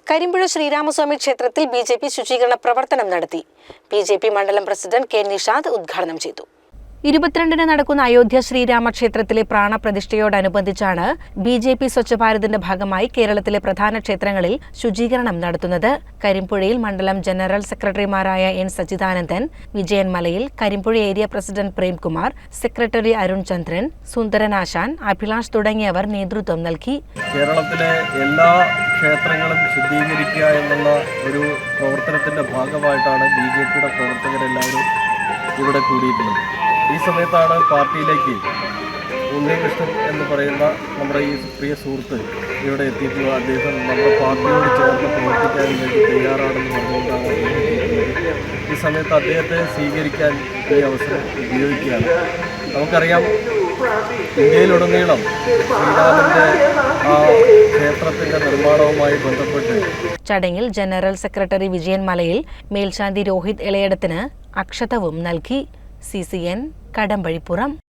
കരിമ്പുഴ ശ്രീരാമസ്വാമി ക്ഷേത്രത്തിൽ ബിജെപി ശുചീകരണ പ്രവർത്തനം നടത്തി. ബിജെപി മണ്ഡലം പ്രസിഡന്റ് കെ നിഷാദ് ഉദ്ഘാടനം ചെയ്തു. 22-ന് നടക്കുന്ന അയോധ്യ ശ്രീരാമക്ഷേത്രത്തിലെ പ്രാണപ്രതിഷ്ഠയോടനുബന്ധിച്ചാണ് ബിജെപി സ്വച്ഛ ഭാരതിന്റെ ഭാഗമായി കേരളത്തിലെ പ്രധാന ക്ഷേത്രങ്ങളിൽ ശുചീകരണം നടത്തുന്നത്. കരിമ്പുഴയിൽ മണ്ഡലം ജനറൽ സെക്രട്ടറിമാരായ N Sachidanandan, Vijayan Malayil, Karimpuzha area president Premkumar, secretary Arun Chandran, Sundaranashan, Abhilash തുടങ്ങിയവർ നേതൃത്വം നൽകി. കേരളത്തിലെ എല്ലാ ക്ഷേത്രങ്ങളും ശുദ്ധീകരിക്കുക എന്നുള്ള ഒരു പ്രവർത്തനത്തിന്റെ ഭാഗമായിട്ടാണ് ബിജെപിയുടെ പ്രവർത്തകരെല്ലാവരും ഇവിടെ കൂടിയിട്ടുള്ളത്. ഈ സമയത്താണ് പാർട്ടിയിലേക്ക് ഉണ്ണികൃഷ്ണൻ എന്ന് പറയുന്ന നമ്മുടെ ഈ പ്രിയ സുഹൃത്ത് ഇവിടെ എത്തിയിട്ടുള്ളത്. അദ്ദേഹം നമ്മുടെ പാർട്ടിയോട് ചേർന്ന് പ്രവർത്തിക്കാൻ വേണ്ടി തയ്യാറാണെന്ന് പറഞ്ഞുകൊണ്ടാണ് അദ്ദേഹം എത്തിയിട്ടുള്ളത്. ഈ സമയത്ത് അദ്ദേഹത്തെ സ്വീകരിക്കാൻ ഈ അവസരം ഉപയോഗിക്കുകയാണ്. നമുക്കറിയാം, ഇന്ത്യയിലുടനീളം ശ്രീരാമന്റെ ആ ക്ഷേത്രത്തിന്റെ നിർമ്മാണവുമായി ബന്ധപ്പെട്ട് ചടങ്ങിൽ ജനറൽ സെക്രട്ടറി വിജയൻ മലയിൽ, മേൽശാന്തി രോഹിത് ഇളയടത്തിന് അക്ഷതവും നൽകി. CCN കടമ്പഴിപ്പുറം.